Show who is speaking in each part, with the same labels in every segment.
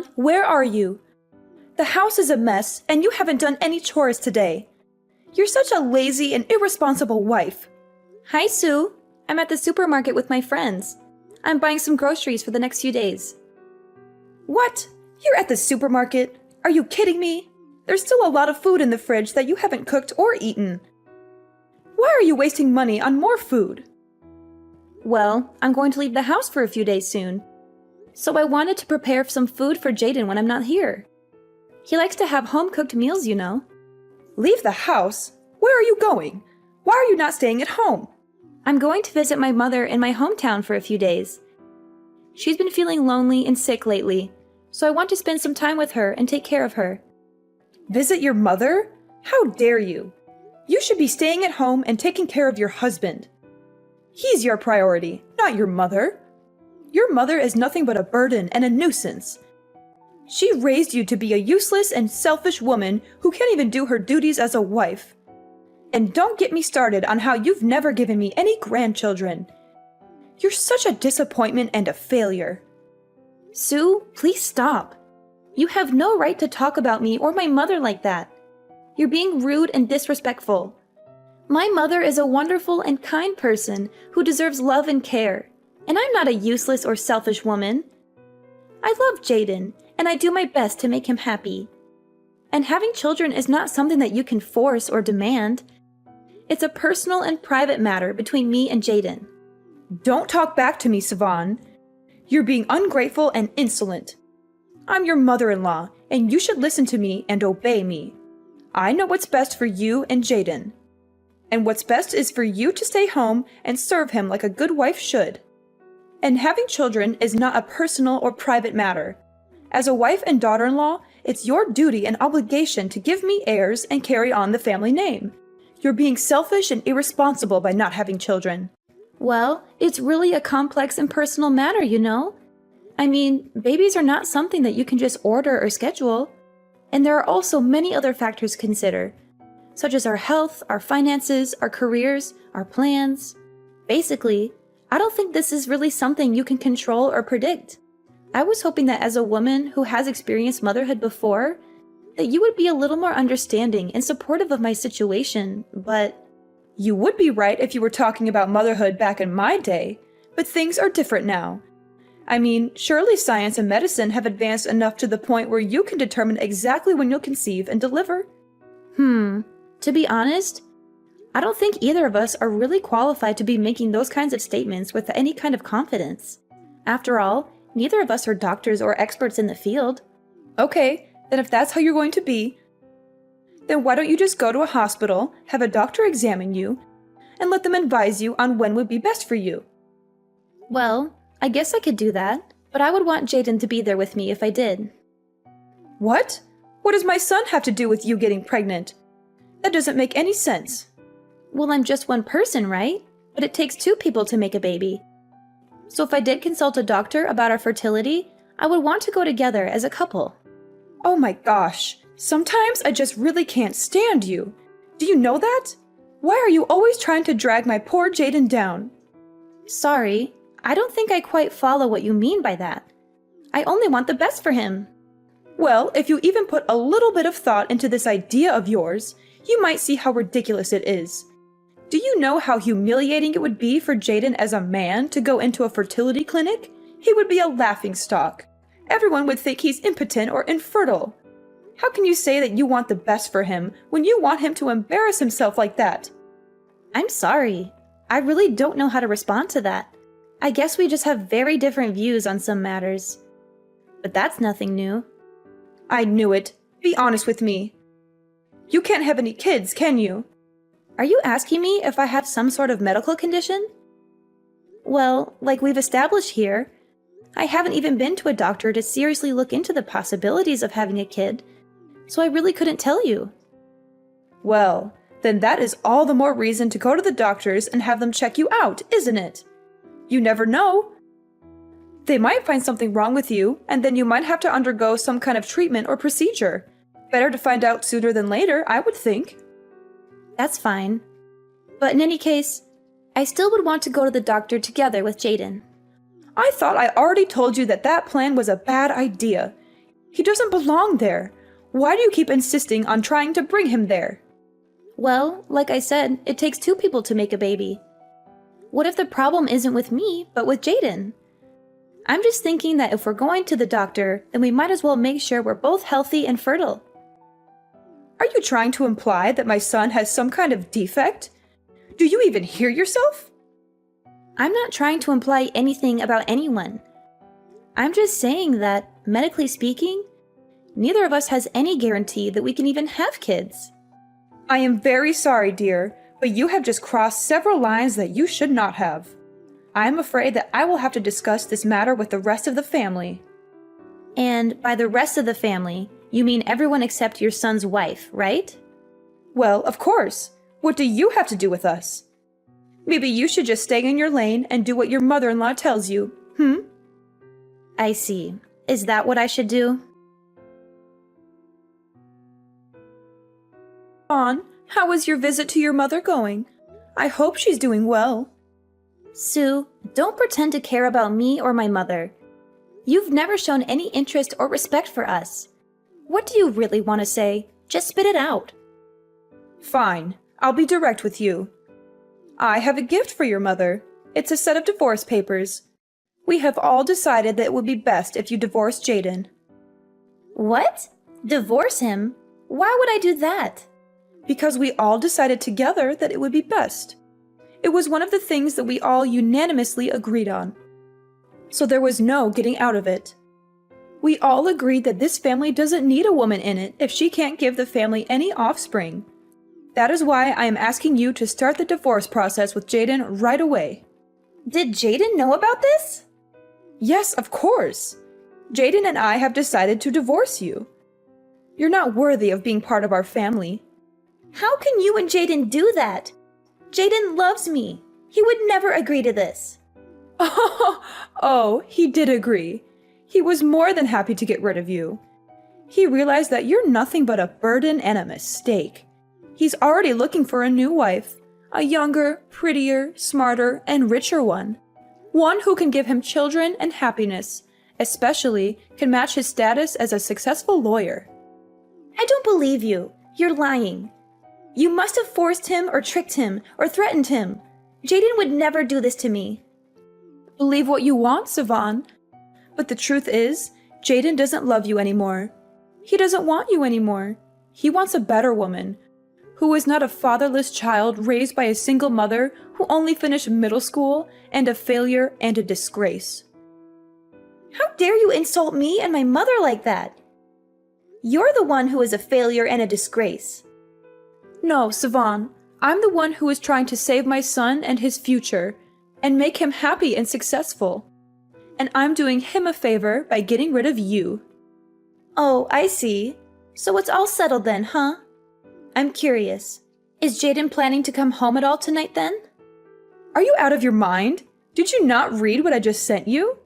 Speaker 1: Savon, where are you? The house is a mess, and you haven't done any chores today. You're such a lazy and irresponsible wife. Hi, Sue. I'm at the supermarket with my friends. I'm buying some groceries for the next few days. What? You're at the supermarket? Are you kidding me? There's still a lot of food in the fridge that you haven't cooked or eaten. Why are you wasting money on more food? Well, I'm going to leave the house for a few days soon. So I wanted to prepare some food for Jaden when I'm not here. He likes to have home-cooked meals, you know. Leave the house? Where are you going? Why are you not staying at home? I'm going to visit my mother in my hometown for a few days. She's been feeling lonely and sick lately, so I want to spend some time with her and take care of her. Visit your mother? How dare you? You should be staying at home and taking care of your husband. He's your priority, not your mother. Your mother is nothing but a burden and a nuisance. She raised you to be a useless and selfish woman who can't even do her duties as a wife. And don't get me started on how you've never given me any grandchildren. You're such a disappointment and a failure. Sue, please stop. You have no right to talk about me or my mother like that. You're being rude and disrespectful. My mother is a wonderful and kind person who deserves love and care, and I'm not a useless or selfish woman. I love Jaden, and I do my best to make him happy. And having children is not something that you can force or demand. It's a personal and private matter between me and Jaden. Don't talk back to me, Savon. You're being ungrateful and insolent. I'm your mother-in-law, and you should listen to me and obey me. I know what's best for you and Jaden. And what's best is for you to stay home and serve him like a good wife should. And having children is not a personal or private matter. As a wife and daughter-in-law, it's your duty and obligation to give me heirs and carry on the family name. You're being selfish and irresponsible by not having children. Well, it's really a complex and personal matter, you know? I mean, babies are not something that you can just order or schedule. And there are also many other factors to consider, such as our health, our finances, our careers, our plans. Basically, I don't think this is really something you can control or predict. I was hoping that as a woman who has experienced motherhood before, that you would be a little more understanding and supportive of my situation, but you would be right if you were talking about motherhood back in my day, but things are different now. I mean, surely science and medicine have advanced enough to the point where you can determine exactly when you'll conceive and deliver. To be honest, I don't think either of us are really qualified to be making those kinds of statements with any kind of confidence. After all, neither of us are doctors or experts in the field. Okay, then if that's how you're going to be, then why don't you just go to a hospital, have a doctor examine you, and let them advise you on when would be best for you? Well, I guess I could do that, but I would want Jaden to be there with me if I did. What? What does my son have to do with you getting pregnant? That doesn't make any sense. Well, I'm just one person, right? But it takes two people to make a baby. So if I did consult a doctor about our fertility, I would want to go together as a couple. Oh my gosh, sometimes I just really can't stand you. Do you know that? Why are you always trying to drag my poor Jaden down? Sorry, I don't think I quite follow what you mean by that. I only want the best for him. Well, if you even put a little bit of thought into this idea of yours, you might see how ridiculous it is. Do you know how humiliating it would be for Jaden as a man to go into a fertility clinic? He would be a laughingstock. Everyone would think he's impotent or infertile. How can you say that you want the best for him when you want him to embarrass himself like that? I'm sorry. I really don't know how to respond to that. I guess we just have very different views on some matters. But that's nothing new. I knew it. Be honest with me. You can't have any kids, can you? Are you asking me if I have some sort of medical condition? Well, like we've established here, I haven't even been to a doctor to seriously look into the possibilities of having a kid, so I really couldn't tell you. Well, then that is all the more reason to go to the doctors and have them check you out, isn't it? You never know. They might find something wrong with you, and then you might have to undergo some kind of treatment or procedure. Better to find out sooner than later, I would think. That's fine. But in any case, I still would want to go to the doctor together with Jaden. I thought I already told you that that plan was a bad idea. He doesn't belong there. Why do you keep insisting on trying to bring him there?
Speaker 2: Well, like I said, it takes two people to make a baby. What if the problem isn't with me, but with Jaden? I'm just thinking that if we're going to the doctor, then we might as well make sure we're both healthy and fertile.
Speaker 1: Are you trying to imply that my son has some kind of defect? Do you even hear yourself?
Speaker 2: I'm not trying to imply anything about anyone. I'm just saying that, medically speaking, neither of us has any guarantee that we can even have kids.
Speaker 1: I am very sorry, dear, but you have just crossed several lines that you should not have. I am afraid that I will have to discuss this matter with the rest of the family.
Speaker 2: And by the rest of the family, you mean everyone except your son's wife, right?
Speaker 1: Well, of course. What do you have to do with us? Maybe you should just stay in your lane and do what your mother-in-law tells you,
Speaker 2: I see. Is that what I should do?
Speaker 1: Vaughn, how is your visit to your mother going? I hope she's doing well.
Speaker 2: Sue, don't pretend to care about me or my mother. You've never shown any interest or respect for us. What do you really want to say? Just spit it out.
Speaker 1: Fine, I'll be direct with you. I have a gift for your mother. It's a set of divorce papers. We have all decided that it would be best if you divorced Jaden.
Speaker 2: What? Divorce him? Why would I do that?
Speaker 1: Because we all decided together that it would be best. It was one of the things that we all unanimously agreed on. So there was no getting out of it. We all agreed that this family doesn't need a woman in it if she can't give the family any offspring. That is why I am asking you to start the divorce process with Jaden right away.
Speaker 2: Did Jaden know about this?
Speaker 1: Yes, of course. Jaden and I have decided to divorce you. You're not worthy of being part of our family.
Speaker 2: How can you and Jaden do that? Jaden loves me. He would never agree to this.
Speaker 1: Oh, he did agree. He was more than happy to get rid of you. He realized that you're nothing but a burden and a mistake. He's already looking for a new wife, a younger, prettier, smarter, and richer one. One who can give him children and happiness, especially can match his status as a successful lawyer.
Speaker 2: I don't believe you. You're lying. You must have forced him or tricked him or threatened him. Jaden would never do this to me.
Speaker 1: Believe what you want, Sivan. But the truth is, Jaden doesn't love you anymore. He doesn't want you anymore. He wants a better woman, who is not a fatherless child raised by a single mother who only finished middle school and a failure and a disgrace.
Speaker 2: How dare you insult me and my mother like that? You're the one who is a failure and a disgrace.
Speaker 1: No, Sivan, I'm the one who is trying to save my son and his future and make him happy and successful. And I'm doing him a favor by getting rid of you.
Speaker 2: Oh, I see. So it's all settled then, huh? I'm curious. Is Jaden planning to come home at all tonight then?
Speaker 1: Are you out of your mind? Did you not read what I just sent you?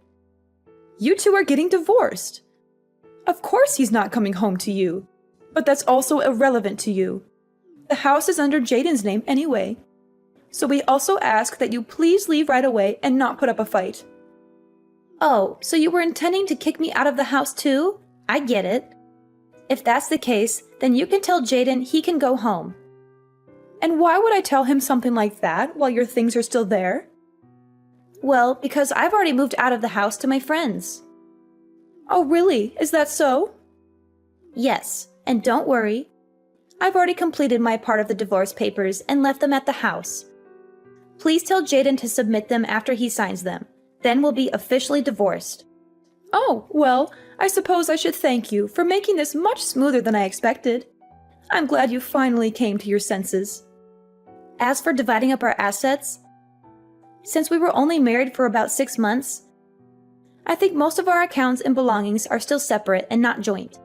Speaker 1: You two are getting divorced. Of course he's not coming home to you, but that's also irrelevant to you. The house is under Jaden's name anyway. So we also ask that you please leave right away and not put up a fight.
Speaker 2: Oh, so you were intending to kick me out of the house too? I get it. If that's the case, then you can tell Jaden he can go home.
Speaker 1: And why would I tell him something like that while your things are still there?
Speaker 2: Well, because I've already moved out of the house to my friends.
Speaker 1: Oh, really? Is that so?
Speaker 2: Yes, and don't worry. I've already completed my part of the divorce papers and left them at the house. Please tell Jaden to submit them after he signs them. Then we'll be officially divorced.
Speaker 1: Oh, well, I suppose I should thank you for making this much smoother than I expected. I'm glad you finally came to your senses.
Speaker 2: As for dividing up our assets, since we were only married for about 6 months, I think most of our accounts and belongings are still separate and not joint.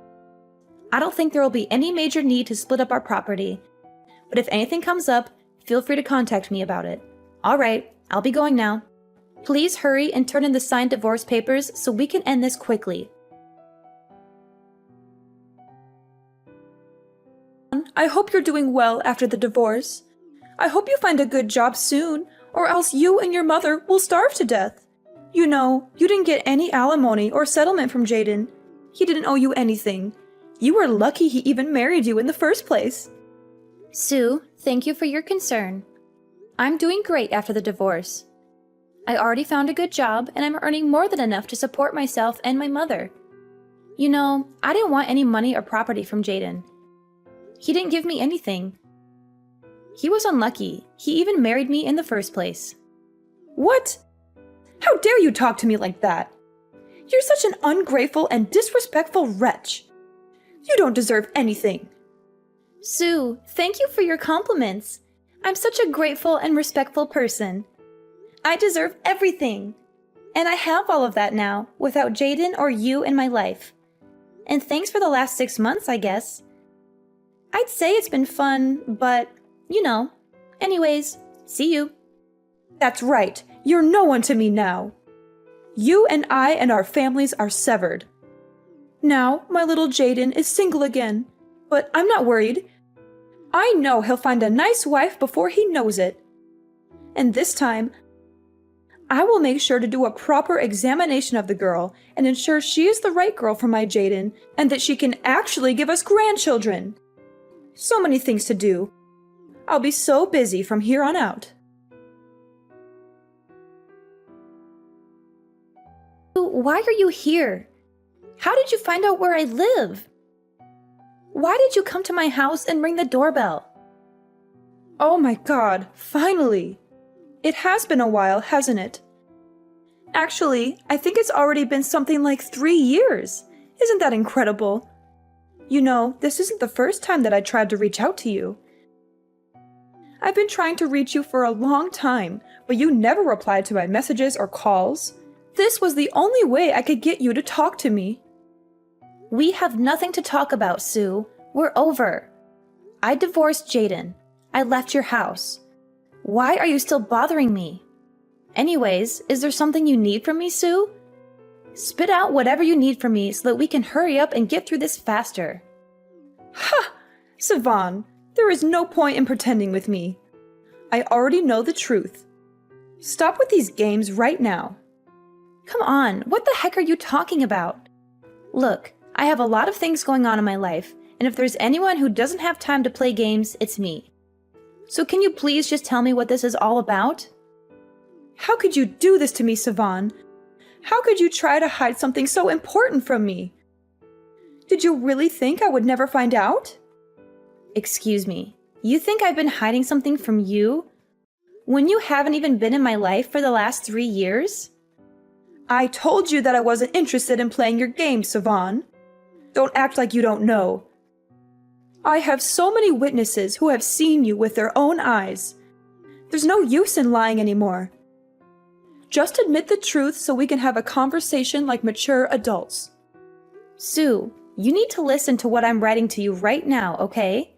Speaker 2: I don't think there will be any major need to split up our property, but if anything comes up, feel free to contact me about it. All right, I'll be going now. Please hurry and turn in the signed divorce papers so we can end this quickly.
Speaker 1: I hope you're doing well after the divorce. I hope you find a good job soon, or else you and your mother will starve to death. You know, you didn't get any alimony or settlement from Jaden. He didn't owe you anything. You were lucky he even married you in the first place.
Speaker 2: Sue, thank you for your concern. I'm doing great after the divorce. I already found a good job, and I'm earning more than enough to support myself and my mother. You know, I didn't want any money or property from Jaden. He didn't give me anything. He was unlucky. He even married me in the first place.
Speaker 1: What? How dare you talk to me like that? You're such an ungrateful and disrespectful wretch. You don't deserve anything.
Speaker 2: Sue, thank you for your compliments. I'm such a grateful and respectful person. I deserve everything. And I have all of that now, without Jaden or you in my life. And thanks for the last 6 months, I guess. I'd say it's been fun, but, you know. Anyways, see you.
Speaker 1: That's right. You're no one to me now. You and I and our families are severed. Now, my little Jaden is single again, but I'm not worried. I know he'll find a nice wife before he knows it. And this time, I will make sure to do a proper examination of the girl and ensure she is the right girl for my Jaden and that she can actually give us grandchildren. So many things to do. I'll be so busy from here on out.
Speaker 2: Why are you here? How did you find out where I live? Why did you come to my house and ring the doorbell?
Speaker 1: Oh my God, finally! It has been a while, hasn't it? Actually, I think it's already been something like 3 years. Isn't that incredible? You know, this isn't the first time that I tried to reach out to you. I've been trying to reach you for a long time, but you never replied to my messages or calls. This was the only way I could get you to talk to me.
Speaker 2: We have nothing to talk about, Sue. We're over. I divorced Jaden. I left your house. Why are you still bothering me? Anyways, is there something you need from me, Sue? Spit out whatever you need from me so that we can hurry up and get through this faster.
Speaker 1: Ha! Sivan, there is no point in pretending with me. I already know the truth. Stop with these games right now.
Speaker 2: Come on, what the heck are you talking about? Look, I have a lot of things going on in my life, and if there's anyone who doesn't have time to play games, it's me. So can you please just tell me what this is all about?
Speaker 1: How could you do this to me, Sivan? How could you try to hide something so important from me? Did you really think I would never find out?
Speaker 2: Excuse me, you think I've been hiding something from you? When you haven't even been in my life for the last 3 years?
Speaker 1: I told you that I wasn't interested in playing your game, Sivan. Don't act like you don't know. I have so many witnesses who have seen you with their own eyes. There's no use in lying anymore. Just admit the truth so we can have a conversation like mature adults.
Speaker 2: Sue, you need to listen to what I'm writing to you right now, okay?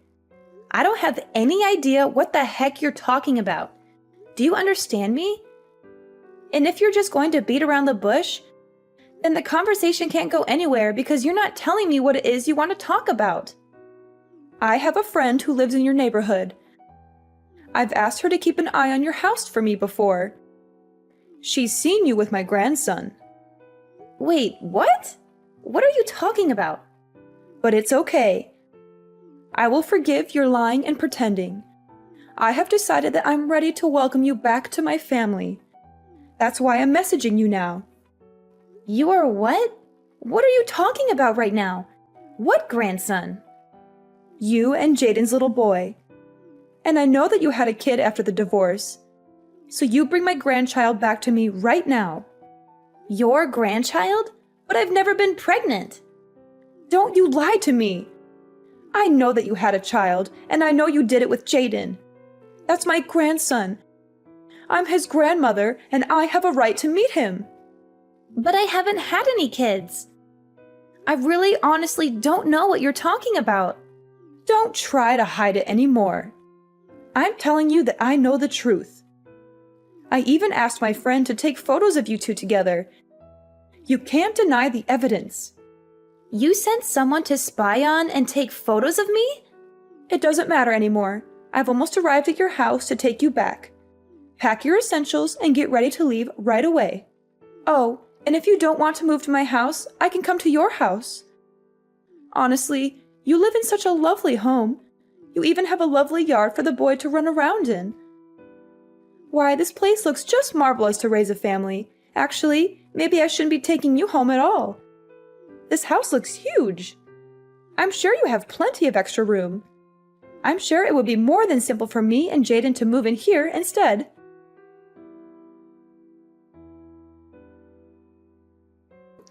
Speaker 2: I don't have any idea what the heck you're talking about. Do you understand me? And if you're just going to beat around the bush, then the conversation can't go anywhere because you're not telling me what it is you want to talk about.
Speaker 1: I have a friend who lives in your neighborhood. I've asked her to keep an eye on your house for me before. She's seen you with my grandson.
Speaker 2: Wait, what? What are you talking about?
Speaker 1: But it's okay. I will forgive your lying and pretending. I have decided that I'm ready to welcome you back to my family. That's why I'm messaging you now.
Speaker 2: You are what? What are you talking about right now? What grandson?
Speaker 1: You and Jaden's little boy. And I know that you had a kid after the divorce. So you bring my grandchild back to me right now.
Speaker 2: Your grandchild? But I've never been pregnant.
Speaker 1: Don't you lie to me. I know that you had a child, and I know you did it with Jaden. That's my grandson. I'm his grandmother, and I have a right to meet him.
Speaker 2: But I haven't had any kids. I really honestly don't know what you're talking about.
Speaker 1: Don't try to hide it anymore. I'm telling you that I know the truth. I even asked my friend to take photos of you two together. You can't deny the evidence.
Speaker 2: You sent someone to spy on and take photos of me?
Speaker 1: It doesn't matter anymore. I've almost arrived at your house to take you back. Pack your essentials and get ready to leave right away. Oh, And if you don't want to move to my house, I can come to your house. Honestly, you live in such a lovely home. You even have a lovely yard for the boy to run around in. Why, this place looks just marvelous to raise a family. Actually, maybe I shouldn't be taking you home at all. This house looks huge. I'm sure you have plenty of extra room. I'm sure it would be more than simple for me and Jaden to move in here instead.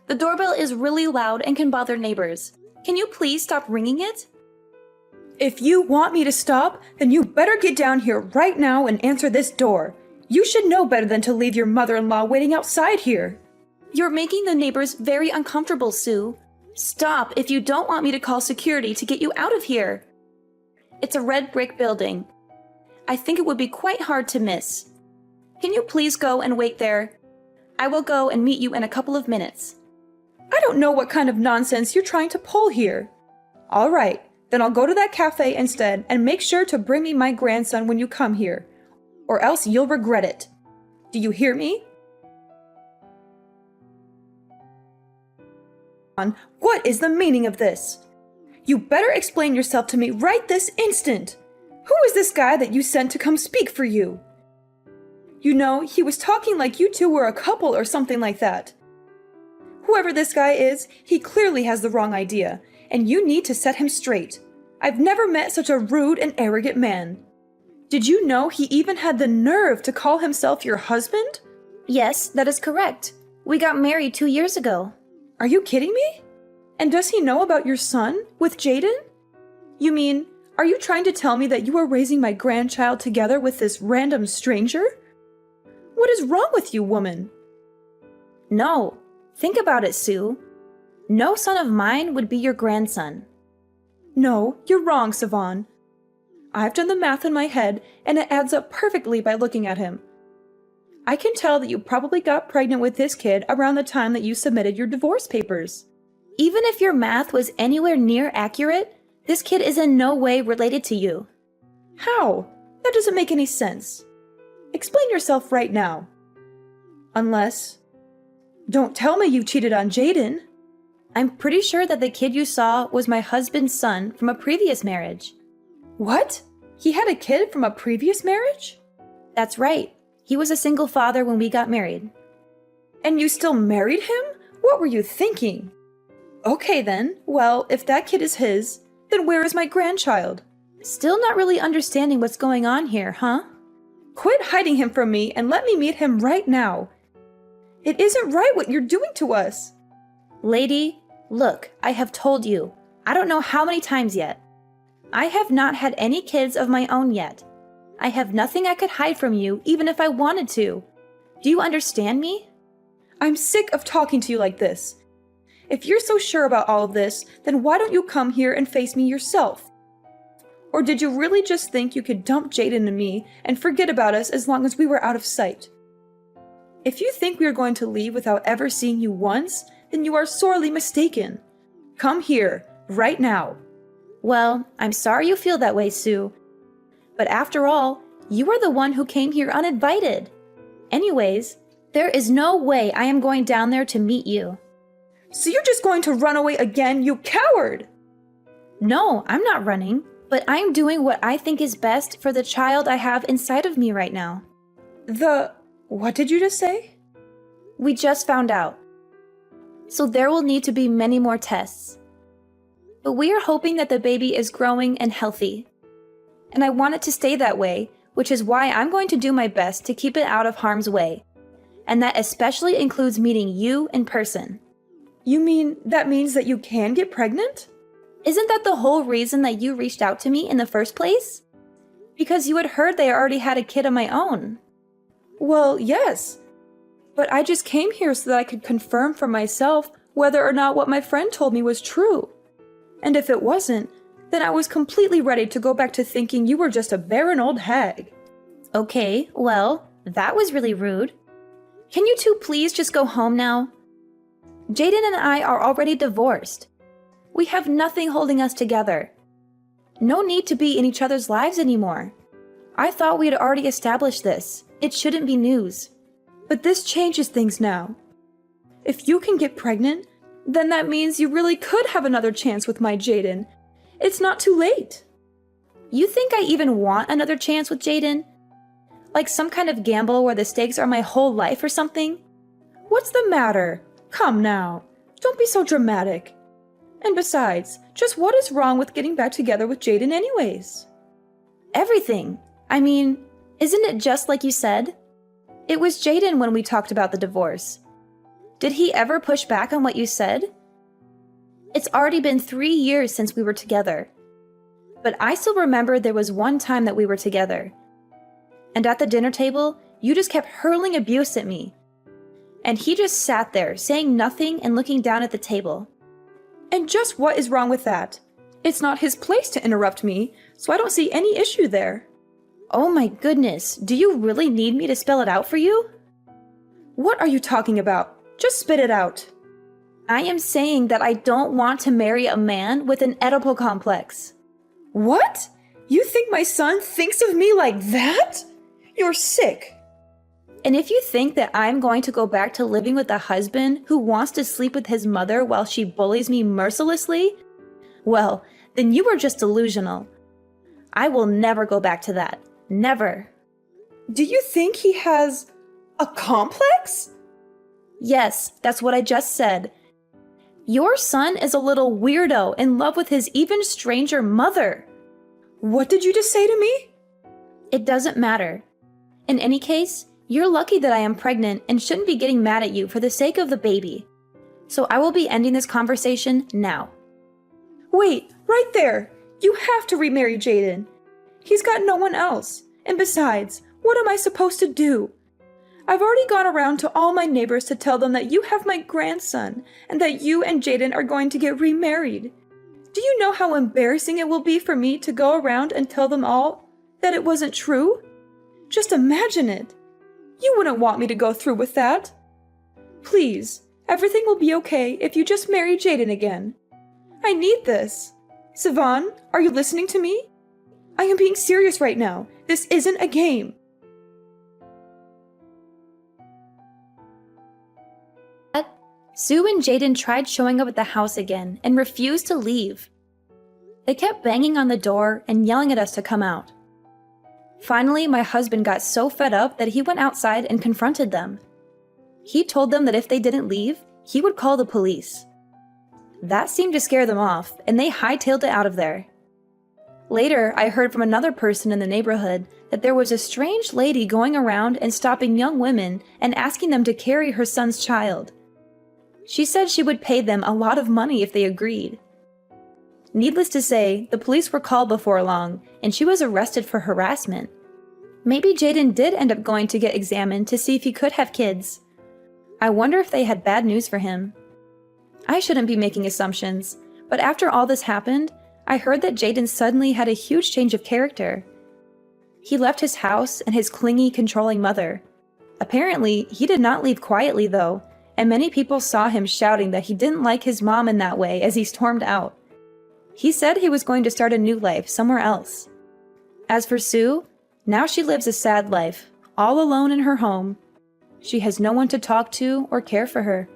Speaker 2: The doorbell is really loud and can bother neighbors. Can you please stop ringing it?
Speaker 1: If you want me to stop, then you better get down here right now and answer this door. You should know better than to leave your mother-in-law waiting outside here.
Speaker 2: You're making the neighbors very uncomfortable, Sue. Stop if you don't want me to call security to get you out of here. It's a red brick building. I think it would be quite hard to miss. Can you please go and wait there? I will go and meet you in a couple of minutes.
Speaker 1: I don't know what kind of nonsense you're trying to pull here. All right, then I'll go to that cafe instead and make sure to bring me my grandson when you come here, or else you'll regret it. Do you hear me? What is the meaning of this? You better explain yourself to me right this instant. Who is this guy that you sent to come speak for you? You know, he was talking like you two were a couple or something like that. Whoever this guy is, he clearly has the wrong idea, and you need to set him straight. I've never met such a rude and arrogant man. Did you know he even had the nerve to call himself your husband?
Speaker 2: Yes, that is correct. We got married 2 years ago.
Speaker 1: Are you kidding me? And does he know about your son with Jaden? You mean, are you trying to tell me that you are raising my grandchild together with this random stranger? What is wrong with you, woman?
Speaker 2: No. Think about it, Sue. No son of mine would be your grandson.
Speaker 1: No, you're wrong, Savon. I've done the math in my head, and it adds up perfectly by looking at him. I can tell that you probably got pregnant with this kid around the time that you submitted your divorce papers.
Speaker 2: Even if your math was anywhere near accurate, this kid is in no way related to you.
Speaker 1: How? That doesn't make any sense. Explain yourself right now. Unless... Don't tell me you cheated on Jaden.
Speaker 2: I'm pretty sure that the kid you saw was my husband's son from a previous marriage.
Speaker 1: What? He had a kid from a previous marriage?
Speaker 2: That's right. He was a single father when we got married.
Speaker 1: And you still married him? What were you thinking? Okay then, well, if that kid is his, then where is my grandchild?
Speaker 2: Still not really understanding what's going on here, huh?
Speaker 1: Quit hiding him from me and let me meet him right now. It isn't right what you're doing to us.
Speaker 2: Lady, look, I have told you. I don't know how many times yet. I have not had any kids of my own yet. I have nothing I could hide from you, even if I wanted to. Do you understand me?
Speaker 1: I'm sick of talking to you like this. If you're so sure about all of this, then why don't you come here and face me yourself? Or did you really just think you could dump Jaden and me and forget about us as long as we were out of sight? If you think we are going to leave without ever seeing you once, then you are sorely mistaken. Come here, right now.
Speaker 2: Well, I'm sorry you feel that way, Sue. But after all, you are the one who came here uninvited. Anyways, there is no way I am going down there to meet you.
Speaker 1: So you're just going to run away again, you coward!
Speaker 2: No, I'm not running, but I'm doing what I think is best for the child I have inside of me right now.
Speaker 1: What did you just say?
Speaker 2: We just found out. So there will need to be many more tests. But we are hoping that the baby is growing and healthy. And I want it to stay that way, which is why I'm going to do my best to keep it out of harm's way. And that especially includes meeting you in person.
Speaker 1: You mean that means that you can get pregnant?
Speaker 2: Isn't that the whole reason that you reached out to me in the first place? Because you had heard that I already had a kid of my own.
Speaker 1: Well, yes. But I just came here so that I could confirm for myself whether or not what my friend told me was true. And if it wasn't, then I was completely ready to go back to thinking you were just a barren old hag.
Speaker 2: Okay, well, that was really rude. Can you two please just go home now? Jaden and I are already divorced. We have nothing holding us together. No need to be in each other's lives anymore. I thought we had already established this. It shouldn't be news.
Speaker 1: But this changes things now. If you can get pregnant, then that means you really could have another chance with my Jaden. It's not too late.
Speaker 2: You think I even want another chance with Jaden? Like some kind of gamble where the stakes are my whole life or something?
Speaker 1: What's the matter? Come now. Don't be so dramatic. And besides, just what is wrong with getting back together with Jaden anyways?
Speaker 2: Everything. I mean, isn't it just like you said? It was Jaden when we talked about the divorce. Did he ever push back on what you said? It's already been 3 years since we were together. But I still remember there was one time that we were together. And at the dinner table, you just kept hurling abuse at me. And he just sat there, saying nothing and looking down at the table.
Speaker 1: And just what is wrong with that? It's not his place to interrupt me, so I don't see any issue there.
Speaker 2: Oh my goodness, do you really need me to spell it out for you?
Speaker 1: What are you talking about? Just spit it out.
Speaker 2: I am saying that I don't want to marry a man with an Oedipal complex.
Speaker 1: What? You think my son thinks of me like that? You're sick.
Speaker 2: And if you think that I'm going to go back to living with a husband who wants to sleep with his mother while she bullies me mercilessly, well, then you are just delusional. I will never go back to that. Never.
Speaker 1: Do you think he has a complex?
Speaker 2: Yes, that's what I just said. Your son is a little weirdo in love with his even stranger mother.
Speaker 1: What did you just say to me?
Speaker 2: It doesn't matter. In any case, you're lucky that I am pregnant and shouldn't be getting mad at you for the sake of the baby. So I will be ending this conversation now.
Speaker 1: Wait, right there. You have to remarry Jaden. He's got no one else. And besides, what am I supposed to do? I've already gone around to all my neighbors to tell them that you have my grandson and that you and Jaden are going to get remarried. Do you know how embarrassing it will be for me to go around and tell them all that it wasn't true? Just imagine it. You wouldn't want me to go through with that. Please, everything will be okay if you just marry Jaden again. I need this. Sivan, are you listening to me? I am being serious right now. This isn't a game.
Speaker 2: Sue and Jaden tried showing up at the house again and refused to leave. They kept banging on the door and yelling at us to come out. Finally, my husband got so fed up that he went outside and confronted them. He told them that if they didn't leave, he would call the police. That seemed to scare them off, and they hightailed it out of there. Later, I heard from another person in the neighborhood that there was a strange lady going around and stopping young women and asking them to carry her son's child. She said she would pay them a lot of money if they agreed. Needless to say, the police were called before long, and she was arrested for harassment. Maybe Jaden did end up going to get examined to see if he could have kids. I wonder if they had bad news for him. I shouldn't be making assumptions, but after all this happened, I heard that Jaden suddenly had a huge change of character. He left his house and his clingy, controlling mother. Apparently, he did not leave quietly though, and many people saw him shouting that he didn't like his mom in that way as he stormed out. He said he was going to start a new life somewhere else. As for Sue, now she lives a sad life, all alone in her home. She has no one to talk to or care for her.